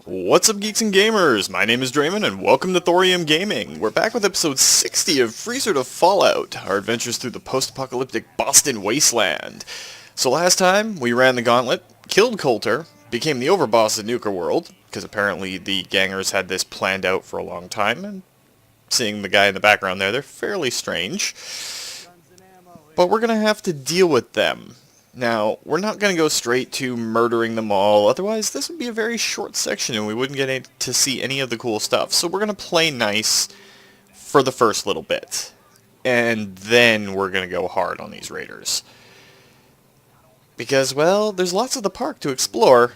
What's up, geeks and gamers? My name is Draymond, and welcome to Thorium Gaming. We're back with episode 60 of Freezer to Fallout, our adventures through the post-apocalyptic Boston wasteland. So last time, we ran the gauntlet, killed Coulter, became the Overboss of Nuka world, because apparently the gangers had this planned out for a long time, and seeing the guy in the background there, they're fairly strange. But we're going to have to deal with them. Now, we're not going to go straight to murdering them all, otherwise this would be a very short section and we wouldn't get to see any of the cool stuff. So we're going to play nice for the first little bit. And then we're going to go hard on these raiders. Because, well, there's lots of the park to explore.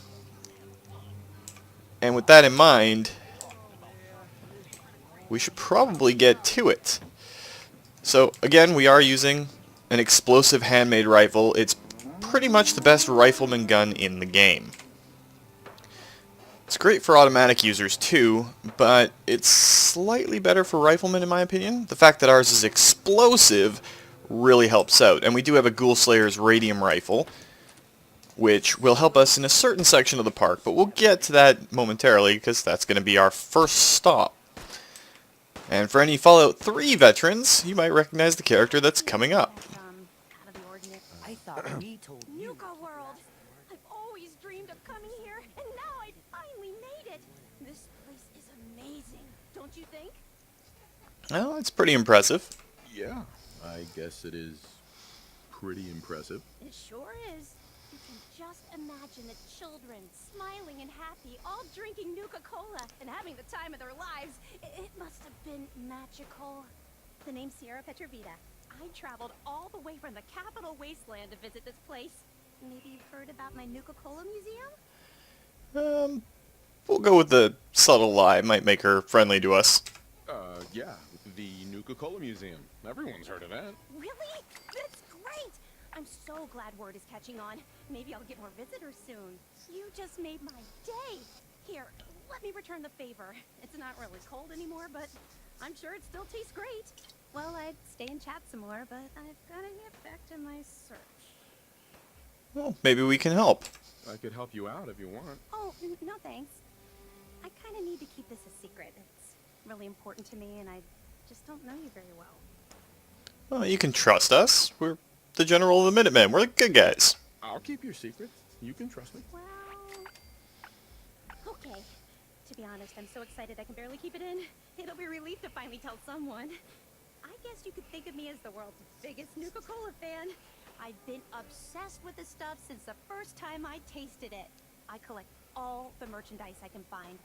And with that in mind, we should probably get to it. So, again, we are using an explosive handmade rifle. It's pretty much the best rifleman gun in the game. It's great for automatic users too, but it's slightly better for riflemen in my opinion. The fact that ours is explosive really helps out, and we do have a Ghoul Slayer's radium rifle, which will help us in a certain section of the park, but we'll get to that momentarily because that's going to be our first stop. And for any Fallout 3 veterans, you might recognize the character that's coming up. I thought we told you. Nuka World! I've always dreamed of coming here, and now I finally made it! This place is amazing, don't you think? Well, it's pretty impressive. Yeah, I guess it is pretty impressive. It sure is. You can just imagine the children, smiling and happy, all drinking Nuka-Cola and having the time of their lives. It must have been magical. The name's Sierra Petrovita. I traveled all the way from the capital wasteland to visit this place. Maybe you've heard about my Nuka-Cola museum? We'll go with the subtle lie. Might make her friendly to us. Yeah, the Nuka-Cola Museum. Everyone's heard of that. Really? That's great! I'm so glad word is catching on. Maybe I'll get more visitors soon. You just made my day. Here, let me return the favor. It's not really cold anymore, but I'm sure it still tastes great. Well, I'd stay and chat some more, but I've got to get back to my search. Well, maybe we can help. I could help you out if you want. Oh, no thanks. I kind of need to keep this a secret. It's really important to me, and I just don't know you very well. Well, you can trust us. We're the General of the Minutemen. We're the good guys. I'll keep your secret. You can trust me. Well, okay. To be honest, I'm so excited I can barely keep it in. It'll be a relief to finally tell someone. I guess you could think of me as the world's biggest Nuka-Cola fan. I've been obsessed with this stuff since the first time I tasted it. I collect all the merchandise I can find,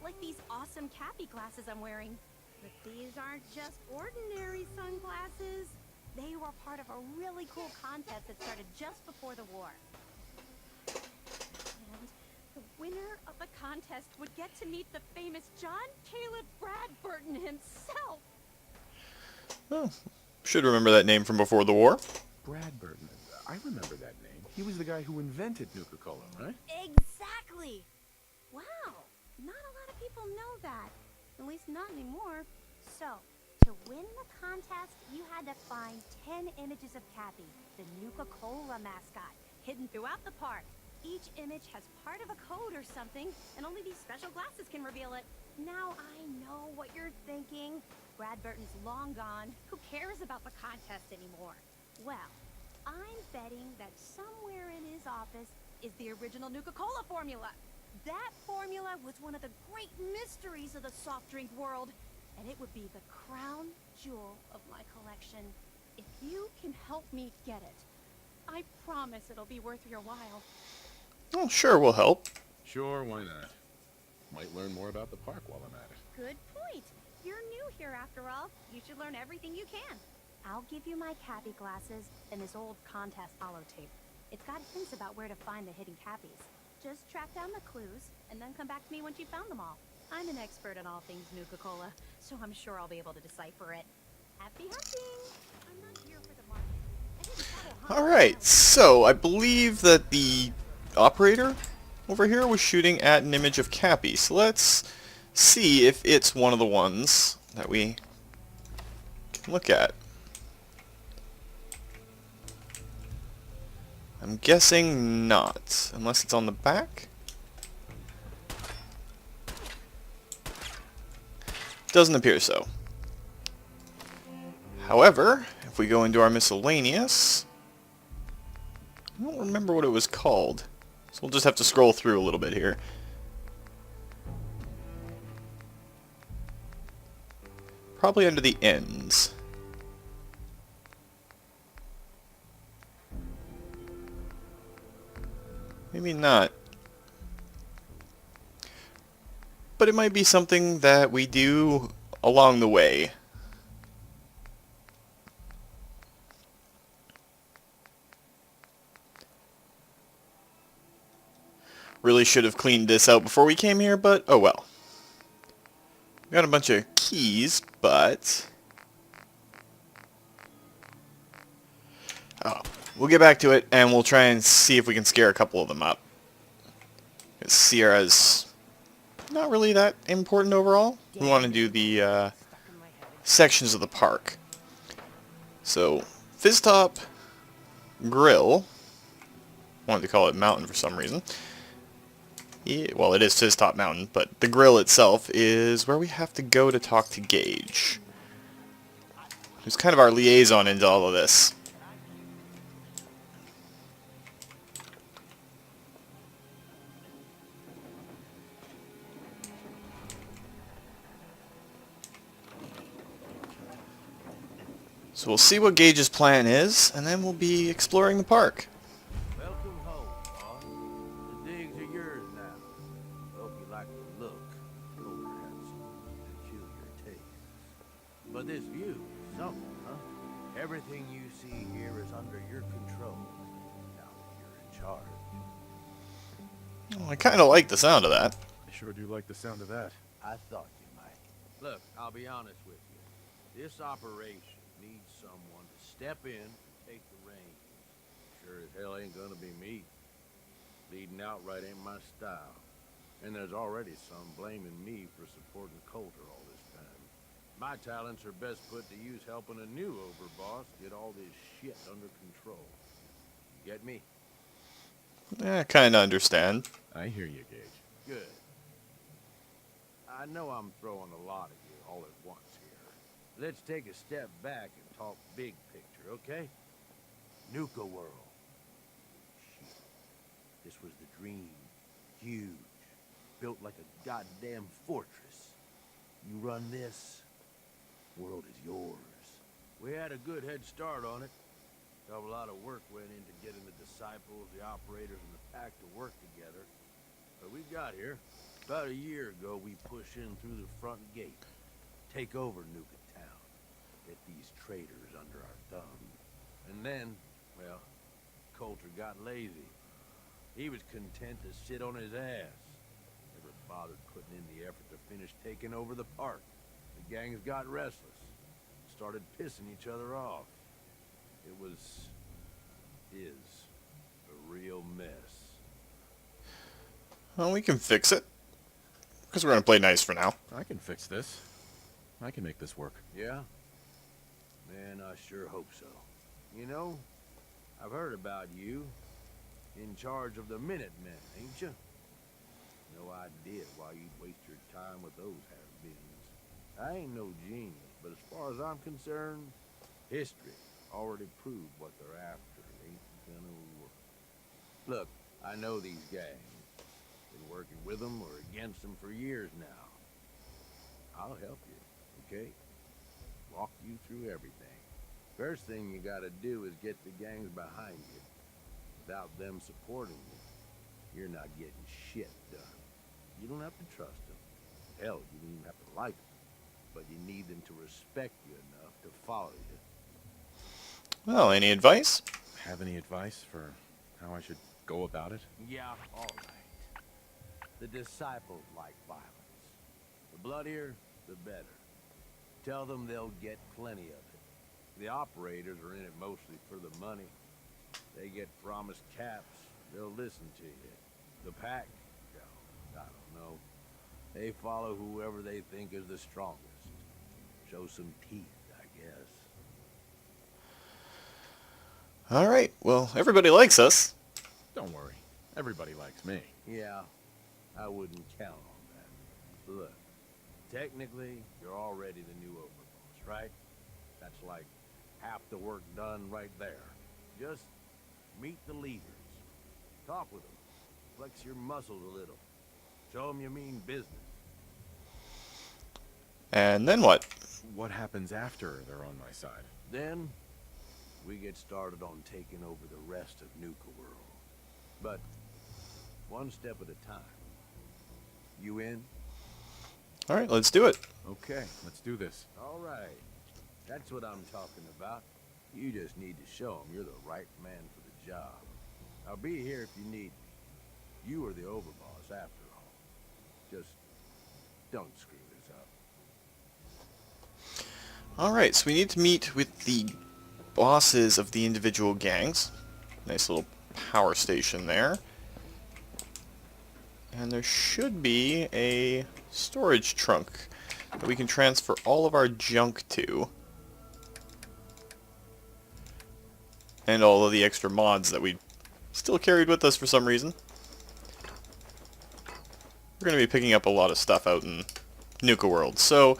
like these awesome Cappy glasses I'm wearing. But these aren't just ordinary sunglasses. They were part of a really cool contest that started just before the war. And the winner of the contest would get to meet the famous John Caleb Bradburton himself. Oh, should remember that name from before the war. Bradburton. I remember that name. He was the guy who invented Nuka-Cola, right? Exactly! Wow, not a lot of people know that. At least not anymore. So, to win the contest, you had to find 10 images of Cappy, the Nuka-Cola mascot, hidden throughout the park. Each image has part of a code or something, and only these special glasses can reveal it. Now I know what you're thinking. Bradburton's long gone. Who cares about the contest anymore? Well, I'm betting that somewhere in his office is the original Nuka-Cola formula. That formula was one of the great mysteries of the soft drink world, and it would be the crown jewel of my collection. If you can help me get it, I promise it'll be worth your while. Oh, sure, we'll help. Sure, why not? Might learn more about the park while I'm at it. Good point. You're new here after all. You should learn everything you can. I'll give you my Cappy glasses and this old contest holotape. It's got hints about where to find the hidden Cappies. Just track down the clues and then come back to me once you've found them all. I'm an expert in all things Nuka-Cola, so I'm sure I'll be able to decipher it. Happy hunting! I'm not here for the market. I didn't settle hunt. Alright, so I believe that the operator over here was shooting at an image of Cappy. So let's see if it's one of the ones that we can look at. I'm guessing not, unless it's on the back. Doesn't appear so. However, if we go into our miscellaneous, I don't remember what it was called. So we'll just have to scroll through a little bit here. Probably under the ends. Maybe not. But it might be something that we do along the way. Really should have cleaned this out before we came here, but oh well. We got a bunch of keys, but... oh, we'll get back to it, and we'll try and see if we can scare a couple of them up. Because Sierra's not really that important overall. We want to do the sections of the park. So, Fizztop Grill. Wanted to call it Mountain for some reason. Yeah, well, it is Fizztop Mountain, but the grill itself is where we have to go to talk to Gage, who's kind of our liaison into all of this. So we'll see what Gage's plan is, and then we'll be exploring the park. Welcome home, boss. The digs are yours now. Hope you like the look. Colder has some peculiar tastes. But this view is something, huh? Everything you see here is under your control. Now that you're in charge. Oh, I kind of like the sound of that. I sure do like the sound of that. I thought you might. Look, I'll be honest with you. This operation needs someone to step in and take the reins. Sure as hell ain't gonna be me. Leading outright ain't my style. And there's already some blaming me for supporting Coulter all this time. My talents are best put to use helping a new overboss get all this shit under control. Get me? I kind of understand. I hear you, Gage. Good. I know I'm throwing a lot at you all at once here. Let's take a step back and talk big picture, okay? Nuka World. Shit. This was the dream. Huge. Built like a goddamn fortress. You run this, world is yours. We had a good head start on it. A lot of work went into getting the disciples, the operators, and the pack to work together. But we got here. About a year ago, we push in through the front gate. Take over Nuka Town. Get these traitors under our thumb. And then, well, Coulter got lazy. He was content to sit on his ass. Never bothered putting in the effort to finish taking over the park. The gangs got restless. Started pissing each other off. It is a real mess. Well, we can fix it. Because we're going to play nice for now. I can fix this. I can make this work. Yeah? Man, I sure hope so. You know, I've heard about you. In charge of the Minutemen, ain't you? No idea why you'd waste your time with those have-beens. I ain't no genius, but as far as I'm concerned, history already proved what they're after ain't gonna work. Look, I know these gangs. Been working with them or against them for years now. I'll help you, okay? Walk you through everything. First thing you gotta do is get the gangs behind you. Without them supporting you, you're not getting shit done. You don't have to trust them. Hell, you don't even have to like them. But you need them to respect you enough to follow you. Well, any advice? Have any advice for how I should go about it? Yeah, all right. The disciples like violence. The bloodier, the better. Tell them they'll get plenty of it. The operators are in it mostly for the money. They get promised caps, they'll listen to you. The pack, well, I don't know. They follow whoever they think is the strongest. Show some teeth, I guess. Alright, well, everybody likes us. Don't worry. Everybody likes me. Yeah, I wouldn't count on that. Look, Technically, you're already the new overboss, right? That's like half the work done right there. Just meet the leaders. Talk with them. Flex your muscles a little. Show them you mean business. And then what? What happens after they're on my side? Then, we get started on taking over the rest of Nuka World. But, one step at a time. You in? Alright, let's do it. Okay, let's do this. All right. That's what I'm talking about. You just need to show them you're the right man for the job. I'll be here if you need me. You are the overboss after all. Just don't screw this up. Alright, so we need to meet with the bosses of the individual gangs. Nice little power station there. And there should be a storage trunk that we can transfer all of our junk to. And all of the extra mods that we still carried with us for some reason. We're going to be picking up a lot of stuff out in Nuka World. So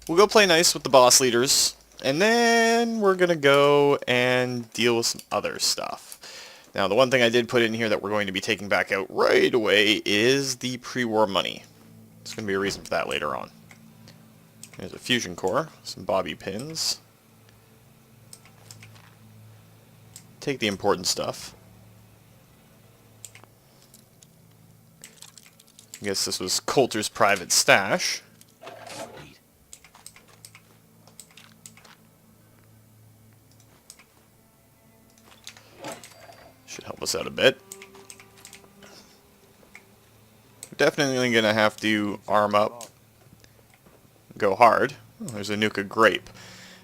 we'll go play nice with the boss leaders, and then we're going to go and deal with some other stuff. Now, the one thing I did put in here that we're going to be taking back out right away is the pre-war money. There's going to be a reason for that later on. There's a fusion core, some bobby pins. Take the important stuff. I guess this was Coulter's private stash. Should help us out a bit. We're definitely going to have to arm up, go hard. Oh, there's a Nuka grape.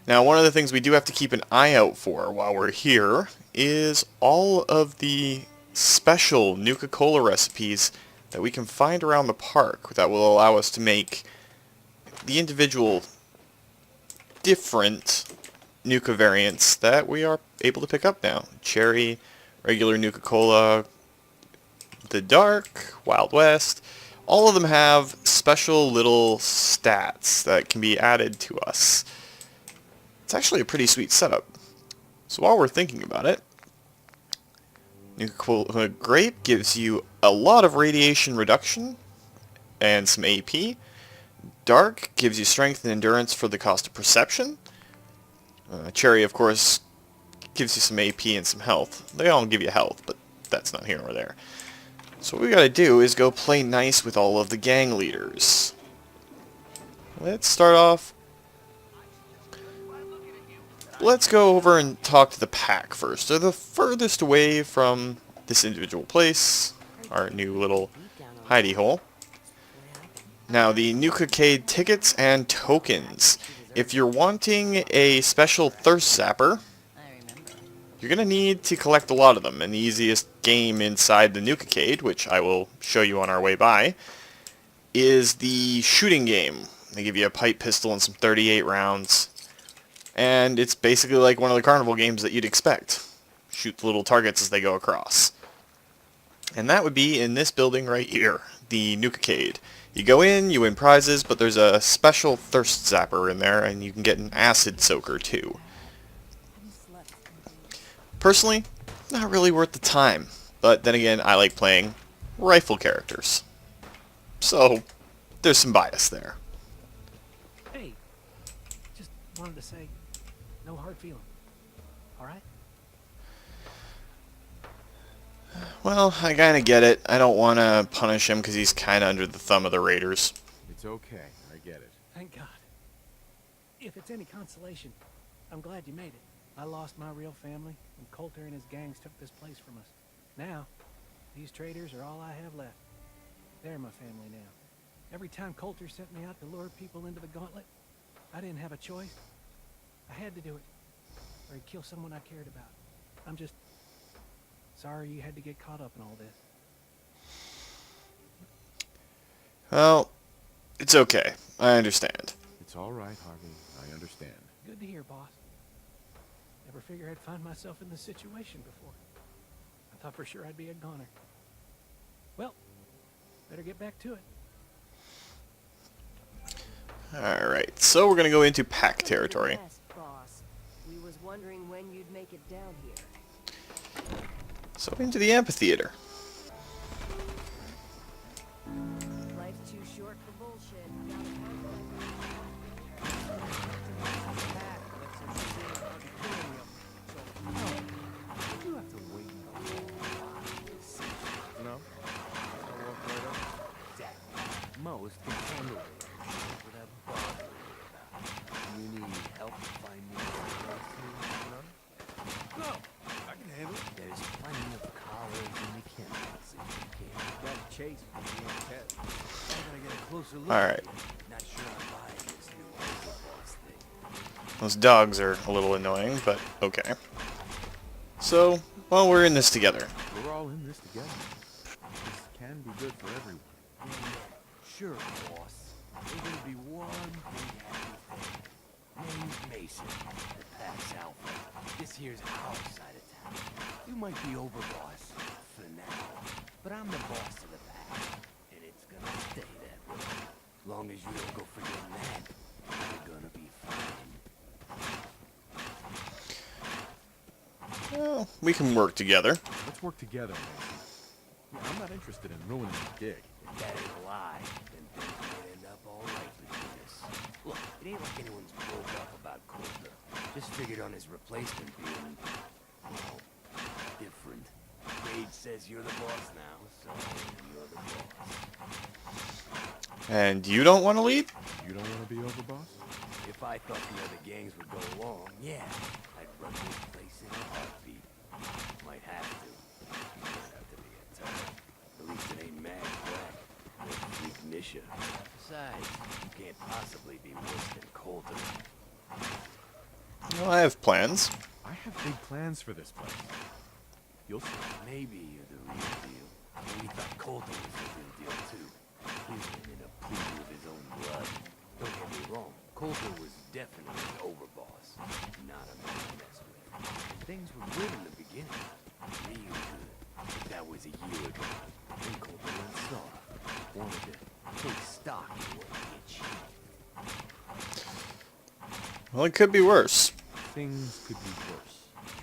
Now, one of the things we do have to keep an eye out for while we're here is all of the special Nuka-Cola recipes that we can find around the park that will allow us to make the individual different Nuka variants that we are able to pick up now. Cherry, regular Nuka-Cola, the Dark, Wild West. All of them have special little stats that can be added to us. It's actually a pretty sweet setup. So while we're thinking about it, Nuka-Cola Grape gives you a lot of radiation reduction and some AP. Dark gives you strength and endurance for the cost of perception. Cherry, of course, gives you some AP and some health. They all give you health, but that's not here nor there. So what we gotta do is go play nice with all of the gang leaders. Let's start off. Let's go over and talk to the pack first. They're the furthest away from this individual place, our new little hidey hole. Now, the Nuka-Cade tickets and tokens. If you're wanting a special thirst zapper, you're going to need to collect a lot of them. And the easiest game inside the Nuka-Cade, which I will show you on our way by, is the shooting game. They give you a pipe pistol and some 38 rounds. And it's basically like one of the carnival games that you'd expect. Shoot the little targets as they go across. And that would be in this building right here, the Nuka-Cade. You go in, you win prizes, but there's a special thirst zapper in there, and you can get an acid soaker too. Personally, not really worth the time. But then again, I like playing rifle characters. So, there's some bias there. Hey, just wanted to say, no hard feeling. All right? Well, I kind of get it. I don't want to punish him because he's kind of under the thumb of the Raiders. It's okay. I get it. Thank God. If it's any consolation, I'm glad you made it. I lost my real family when Coulter and his gangs took this place from us. Now, these traitors are all I have left. They're my family now. Every time Coulter sent me out to lure people into the gauntlet, I didn't have a choice. I had to do it, or he'd kill someone I cared about. I'm just sorry you had to get caught up in all this. Well, it's okay. I understand. It's all right, Harvey. I understand. Good to hear, boss. Never figured I'd find myself in this situation before. I thought for sure I'd be a goner. Well, better get back to it. Alright, so we're gonna go into pack territory. Yes, boss. We was wondering when you'd make it down here. So into the amphitheater. Life's too short for bullshit. You have to wait in the hall. No? I'll walk right up. Exactly. Most can handle it without bothering about it. You need help finding the No, I can handle it. There's plenty of collars in the chemicals if you can. Gotta chase for the cat. I gotta get a closer look. Alright. Not sure I'm buying this new Overboss thing. Those dogs are a little annoying, but okay. So, well, we're in this together. We're all in this together. This can be good for everyone. Sure, boss. There's gonna be one big happy thing. Name's Mason, the Pack's Alpha. This here's our side of town. You might be Overboss for now, but I'm the boss of the Pack, and it's gonna stay that way. As long as you don't go forgetting that, you're gonna be fine. Well, we can work together. Let's work together, Mason. Yeah, I'm not interested in ruining the gig. If that ain't a lie, then things might end up all right between us. Look, it ain't like anyone's broke up about Coulter. Just figured on his replacement being, well, different. Gage says you're the boss now, so you're the boss. And you don't want to lead? You don't want to be Overboss? If I thought the other gangs would go along, yeah, I'd run this place in a heartbeat. Might have to. You don't have to be a tough. At least it ain't mad black. Or freak Misha. Besides, you can't possibly be worse than Coulter. Well, I have plans. I have big plans for this place. You'll see. Maybe you're the real deal. We thought Coulter was the real deal too. He was in a pool of his own blood. Don't get me wrong, Coulter was definitely an overboss. Not a man to mess with. Things were good in the beginning. Real good. But that was a year ago. Then Coulter went soft. Wanted to take stock in what he achieved. Well, it could be worse. Things could be worse.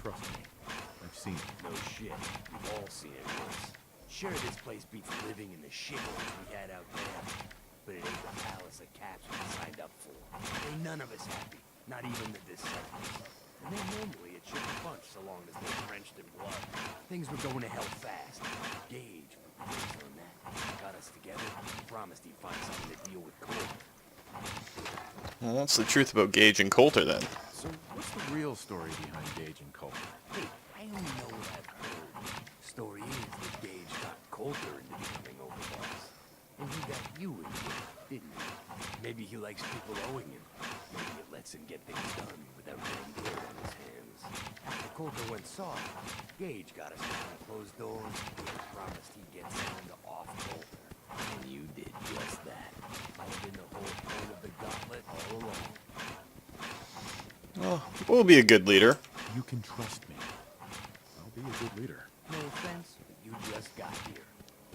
Trust me. I've seen it. No shit. We've all seen it once. Sure, this place beats living in the shitholes we had out there. But it ain't the palace of caps we signed up for. Ain't none of us happy. Not even the disciples. And then normally it should have bunch so long as they're drenched in blood. Things were going to hell fast. Gage put the brakes on that. Got us together. Promised he'd find something to deal with Cole. Well, what's the truth about Gage and Coulter then? So, what's the real story behind Gage and Coulter? Hey, I only know what I've heard. Story is that Gage got Coulter into becoming Overboss. And he got you into it, didn't he? Maybe he likes people owing him. Maybe it lets him get things done without getting blood on his hands. After Coulter went soft, Gage got us behind closed doors. He promised he'd get someone to off Coulter. And you did just that. Might have been the whole point of the gauntlet all along. Well, we'll be a good leader. You can trust me. I'll be a good leader. No offense, but you just got here.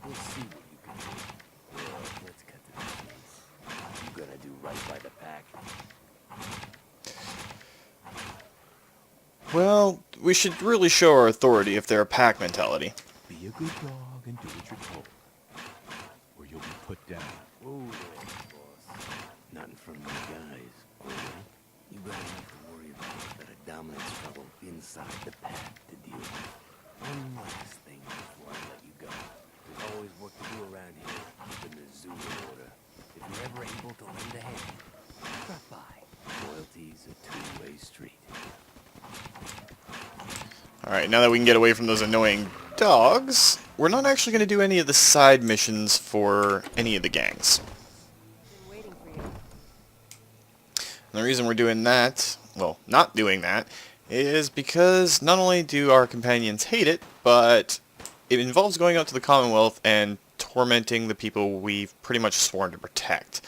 We'll see what you can do. Well, let's cut to the chase. You gonna do right by the pack? Well, we should really show our authority if they're a pack mentality. Be a good dog and do what you're told. Or you'll be put down. Whoa there, boss. Nothing from you guys, alright? You got enough to worry about that a dominant struggle inside the pack to deal with. One last thing before I let you go. There's always work to do around here, keeping the zoo in order. If you're ever able to lend a hand, drop by. Loyalty's a two-way street. Alright, now that we can get away from those annoying dogs, we're not actually going to do any of the side missions for any of the gangs. Been waiting for you. And the reason we're doing that, well, not doing that, is because not only do our companions hate it, but it involves going out to the Commonwealth and tormenting the people we've pretty much sworn to protect.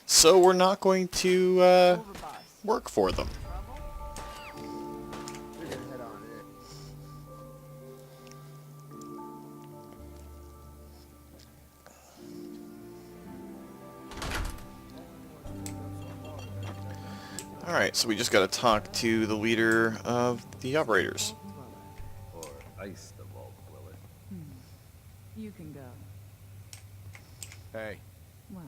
So we're not going to Overboss. work for them. Trouble? We're gonna head on in. Alright, so we just gotta talk to the leader of the operators. Or ice the vault dweller. You can go. Hey, Well,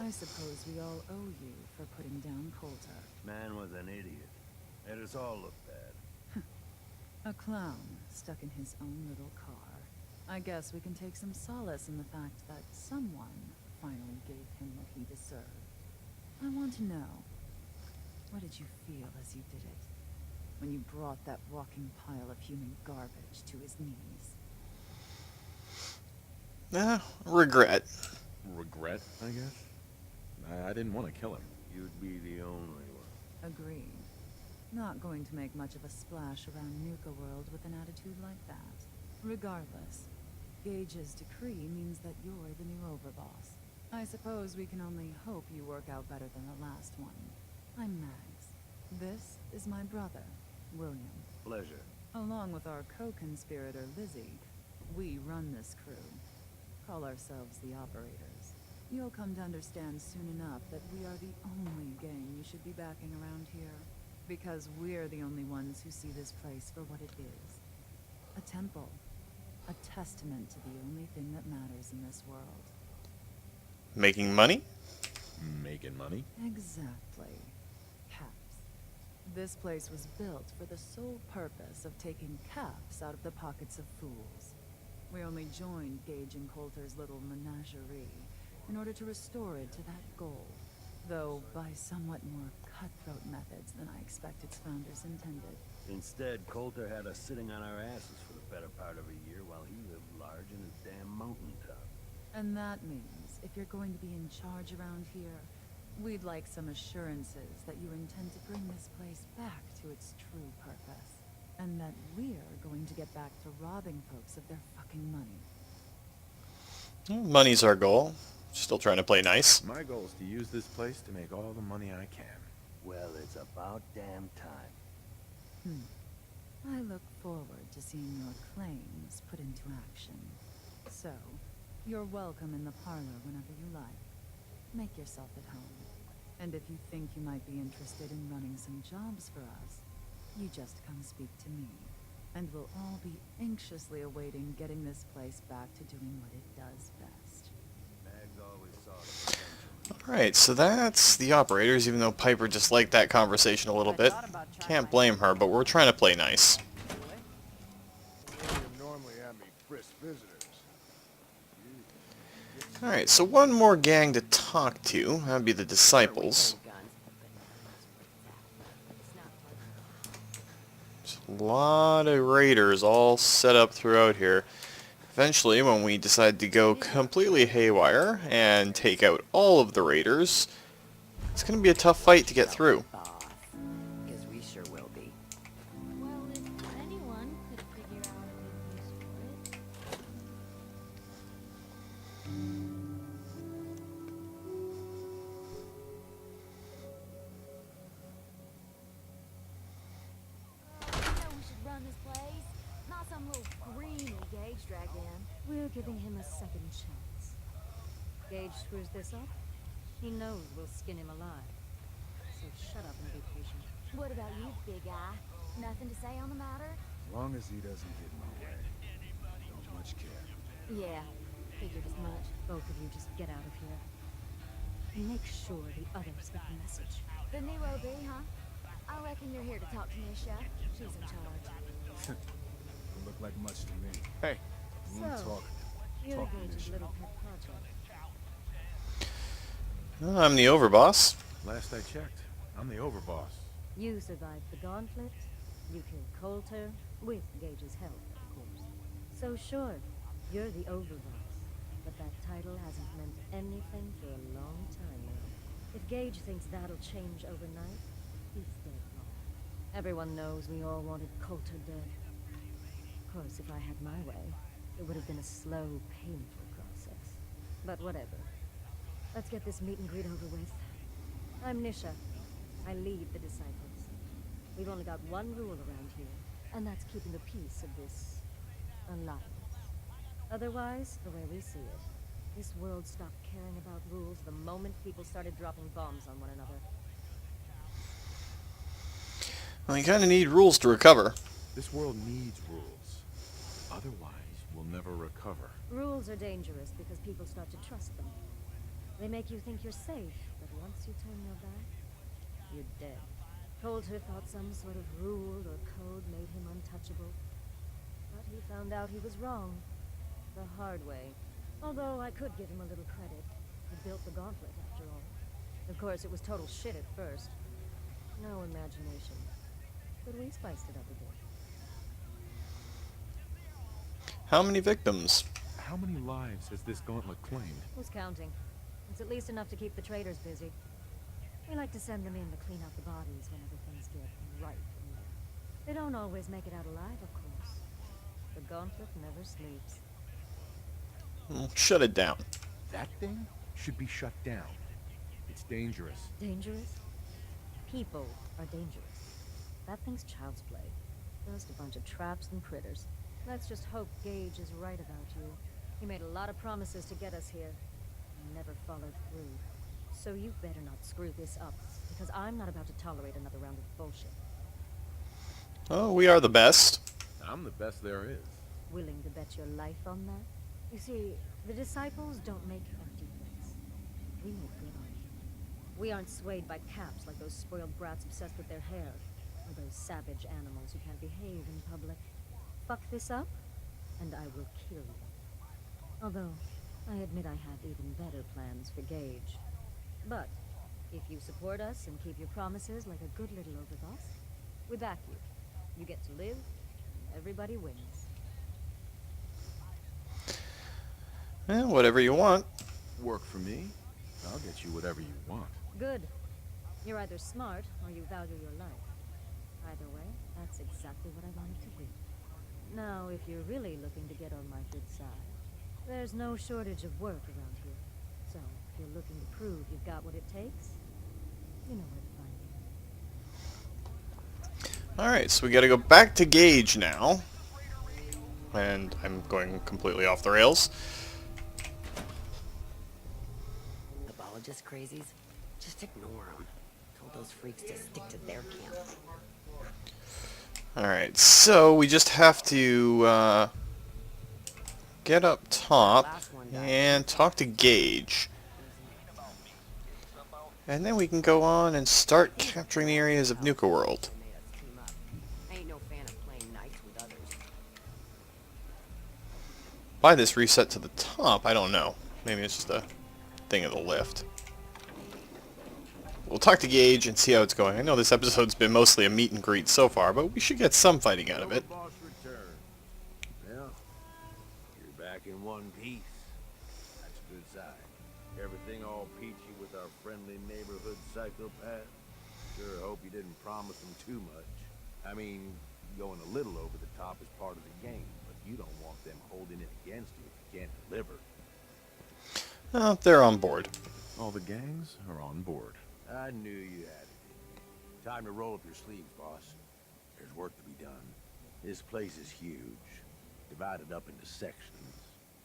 I suppose we all owe you for putting down Coulter. Man was an idiot. Made us all look bad. A clown stuck in his own little car. I guess we can take some solace in the fact that someone finally gave him what he deserved. I want to know, what did you feel as you did it? When you brought that walking pile of human garbage to his knees? Regret. regret, I guess? I didn't want to kill him. You'd be the only one. Agreed. Not going to make much of a splash around Nuka World with an attitude like that. Regardless, Gage's decree means that you're the new Overboss. I suppose we can only hope you work out better than the last one. I'm Mags. This is my brother, William. Pleasure. Along with our co-conspirator, Lizzie, we run this crew. Call ourselves the Operators. You'll come to understand soon enough that we are the only gang you should be backing around here. Because we're the only ones who see this place for what it is. A temple. A testament to the only thing that matters in this world. Making money? Making money? Exactly. Caps. This place was built for the sole purpose of taking caps out of the pockets of fools. We only joined Gage and Coulter's little menagerie in order to restore it to that goal, though by somewhat more cutthroat methods than I expect its founders intended. Instead, Coulter had us sitting on our asses for the better part of a year while he lived large in his damn mountaintop. And that means, if you're going to be in charge around here, we'd like some assurances that you intend to bring this place back to its true purpose. And that we're going to get back to robbing folks of their fucking money. Well, money's our goal. Still trying to play nice. My goal is to use this place to make all the money I can. Well, it's about damn time. I look forward to seeing your claims put into action. So, you're welcome in the parlor whenever you like. Make yourself at home. And if you think you might be interested in running some jobs for us, you just come speak to me. And we'll all be anxiously awaiting getting this place back to doing what it does best. Mags always saw the potential. Alright, so that's the operators, even though Piper just liked that conversation a little bit. Can't blame her, but we're trying to play nice. William normally had me brisk visitors. Alright, so one more gang to talk to. That would be the Disciples. There's a lot of raiders all set up throughout here. Eventually, when we decide to go completely haywire and take out all of the raiders, it's going to be a tough fight to get through. Because we sure will be. Well, if anyone could figure out a good use for it. You know we should run this place, not some little greenie Gage dragged in. We're giving him a second chance. Gage screws this up, he knows we'll skin him alive. So shut up and be patient. What about you, big guy? Nothing to say on the matter? As long as he doesn't get in my way. Don't much care. Yeah, figured as much. Both of you just get out of here. And make sure the others get the message. The new OB, huh? I reckon you're here to talk to Nisha. She's in charge. Don't look like much to me. Hey, we ain't So, talking. You're Talking Gage's this little pet project. I'm the Overboss. Last I checked, I'm the overboss. You survived the gauntlet. You killed Coulter, with Gage's help, of course. So sure, you're the Overboss. But that title hasn't meant anything for a long time now. If Gage thinks that'll change overnight, he's dead wrong. Everyone knows we all wanted Coulter dead. Of course, if I had my way, it would have been a slow, painful process. But whatever. Let's get this meet and greet over with. I'm Nisha. I lead the Disciples. We've only got one rule around here, and that's keeping the peace of this alliance. Otherwise, the way we see it, this world stopped caring about rules the moment people started dropping bombs on one another. Well, you kind of need rules to recover. This world needs rules. Otherwise, we'll never recover. Rules are dangerous because people start to trust them. They make you think you're safe, but once you turn your back, you're dead. Coulter thought some sort of rule or code made him untouchable. But he found out he was wrong. The hard way. Although I could give him a little credit. He built the gauntlet, after all. Of course, it was total shit at first. No imagination. But we spiced it up a bit. How many victims? How many lives has this gauntlet claimed? Who's counting? It's at least enough to keep the traders busy. We like to send them in to clean out the bodies whenever things get right in there. They don't always make it out alive, of course. The gauntlet never sleeps. Well, shut it down. That thing should be shut down. It's dangerous. Dangerous? People are dangerous. That thing's child's play. Just a bunch of traps and critters. Let's just hope Gage is right about you. He made a lot of promises to get us here. And never followed through. So you better not screw this up, because I'm not about to tolerate another round of bullshit. Oh, we are the best. I'm the best there is. Willing to bet your life on that? You see, the disciples don't make empty threats. We make good on it. We aren't swayed by caps like those spoiled brats obsessed with their hair, or those savage animals who can't behave in public. Fuck this up, and I will kill you. Although, I admit I have even better plans for Gage. But, if you support us and keep your promises like a good little overboss, we back you. You get to live, and everybody wins. Whatever you want. Work for me. I'll get you whatever you want. Good. You're either smart, or you value your life. Either way, that's exactly what I wanted to do. Now, if you're really looking to get on my good side, there's no shortage of work around here. So, if you're looking to prove you've got what it takes, you know where to find me. Alright, so we gotta go back to Gage now. And I'm going completely off the rails. Apologist crazies? Just ignore them. Told those freaks to stick to their camp. Alright, so we just have to get up top and talk to Gage. And then we can go on and start capturing the areas of Nuka World. I ain't no fan of playing nice with others. Why this reset to the top, I don't know. Maybe it's just a thing of the lift. We'll talk to Gage and see how it's going. I know this episode's been mostly a meet and greet so far, but we should get some fighting out of it. Overboss return. Well, you're back in one piece. That's a good sign. Everything all peachy with our friendly neighborhood psychopath. Sure hope you didn't promise them too much. I mean, going a little over the top is part of the game, but you don't want them holding it against you if you can't deliver. Oh, they're on board. All the gangs are on board. I knew you had it. Time to roll up your sleeves, boss. There's work to be done. This place is huge. Divided up into sections.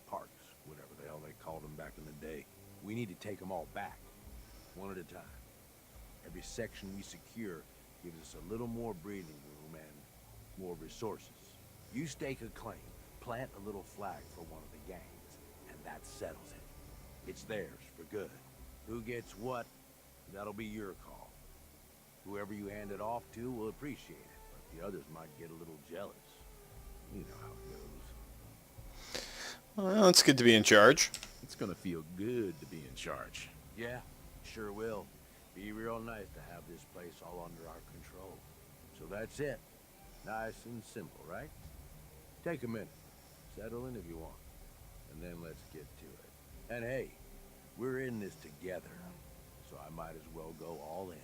Parts, whatever the hell they called them back in the day. We need to take them all back. One at a time. Every section we secure gives us a little more breathing room and more resources. You stake a claim, plant a little flag for one of the gangs, and that settles it. It's theirs for good. Who gets what? That'll be your call. Whoever you hand it off to will appreciate it, but the others might get a little jealous. You know how it goes. Well, it's good to be in charge. It's gonna feel good to be in charge. Yeah, sure will. Be real nice to have this place all under our control. So that's it. Nice and simple, right? Take a minute. Settle in if you want. And then let's get to it. And hey, we're in this together. So I might as well go all in.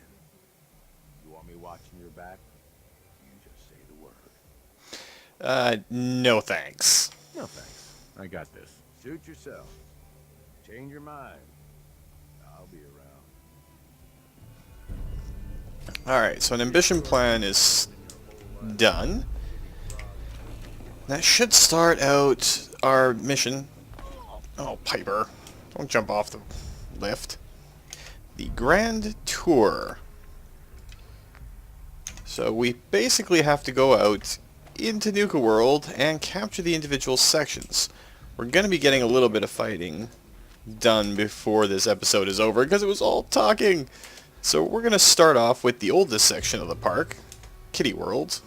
You want me watching your back? You just say the word. No thanks. No thanks. I got this. Suit yourself. Change your mind. I'll be around. Alright, so an ambition plan is done. That should start out our mission. Oh, Piper. Don't jump off the lift. The Grand Tour. So we basically have to go out into Nuka World and capture the individual sections. We're going to be getting a little bit of fighting done before this episode is over because it was all talking. So we're going to start off with the oldest section of the park, Kitty World.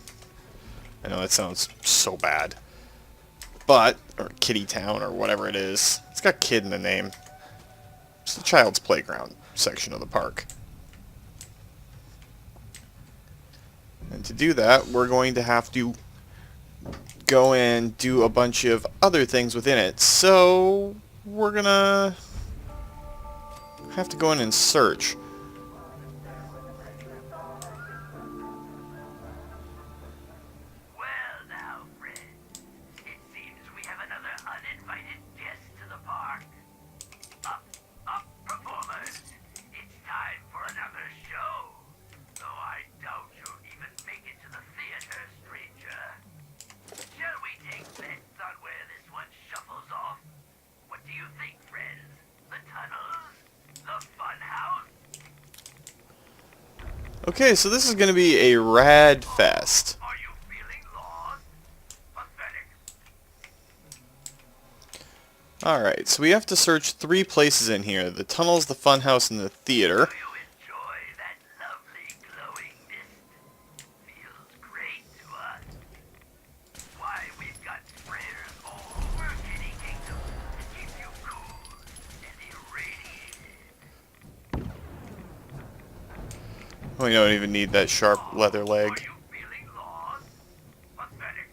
I know that sounds so bad. But, or Kitty Town or whatever it is. It's got kid in the name. It's the child's playground section of the park. And to do that, we're going to have to go and do a bunch of other things within it. So, we're gonna have to go in and search. Well now, friends, it seems we have another uninvited guest to the park. Up, performers! It's time for another show. Though I doubt you'll even make it to the theater, stranger. Shall we take bets on where this one shuffles off? What do you think, friends? The tunnels? The fun house? Okay, so this is going to be a rad fest. Are you feeling lost? Pathetic. Alright, so we have to search 3 places in here. The tunnels, the funhouse, and the theater. Do you enjoy that lovely glowing mist? Feels great to us. Why, we've got sprayers all over Kitty Kingdom to keep you cool and irradiated. Oh, you don't even need that sharp leather Are leg. you feeling lost? Pathetic.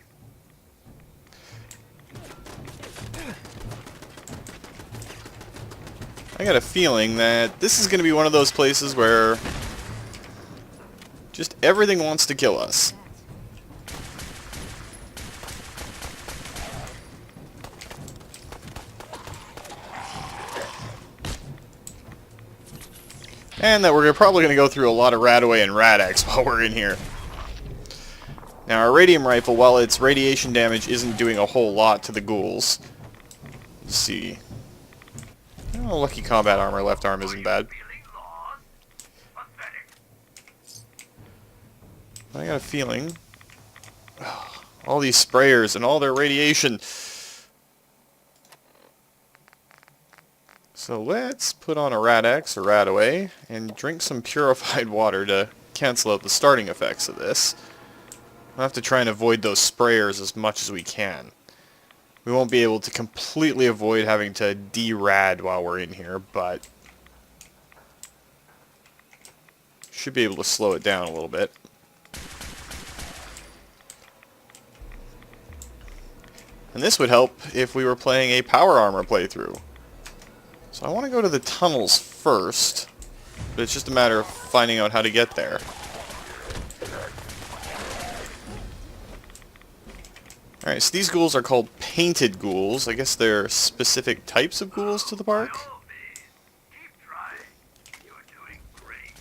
I got a feeling that this is going to be one of those places where just everything wants to kill us. And that we're probably going to go through a lot of Radaway and Rad-X while we're in here. Now our radium rifle, while its radiation damage isn't doing a whole lot to the ghouls. Let's see. Oh, lucky combat armor, left arm isn't bad. Feeling lost? Pathetic. I got a feeling all these sprayers and all their radiation. So let's put on a Rad-X or Radaway and drink some purified water to cancel out the starting effects of this. We'll have to try and avoid those sprayers as much as we can. We won't be able to completely avoid having to de-rad while we're in here, but should be able to slow it down a little bit. And this would help if we were playing a power armor playthrough. So I want to go to the tunnels first, but it's just a matter of finding out how to get there. Alright, so these ghouls are called painted ghouls. I guess they're specific types of ghouls to the park. By all means, keep trying. You're doing great.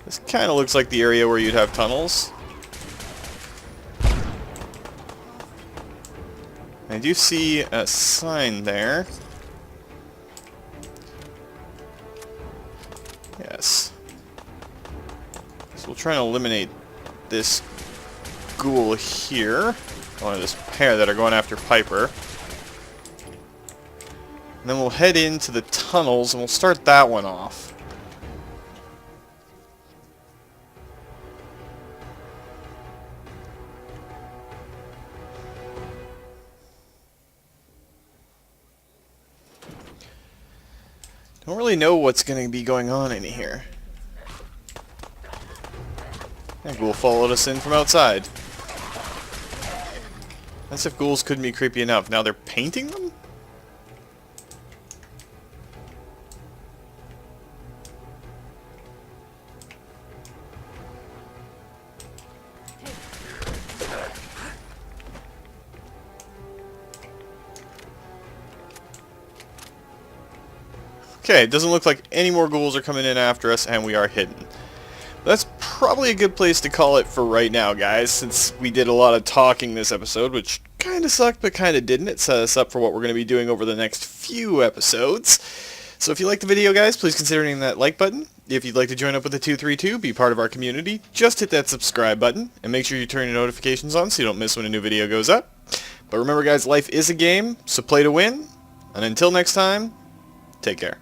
This kind of looks like the area where you'd have tunnels. I do see a sign there. Yes. So we'll try and eliminate this ghoul here. One of this pair that are going after Piper. And then we'll head into the tunnels and we'll start that one off. Don't really know what's going to be going on in here. That ghoul followed us in from outside. As if ghouls couldn't be creepy enough. Now they're painting them? Okay, it doesn't look like any more ghouls are coming in after us, and we are hidden. That's probably a good place to call it for right now, guys, since we did a lot of talking this episode, which kind of sucked but kind of didn't. It set us up for what we're going to be doing over the next few episodes. So if you liked the video, guys, please consider hitting that like button. If you'd like to join up with the 232, be part of our community, just hit that subscribe button, and make sure you turn your notifications on so you don't miss when a new video goes up. But remember, guys, life is a game, so play to win. And until next time, take care.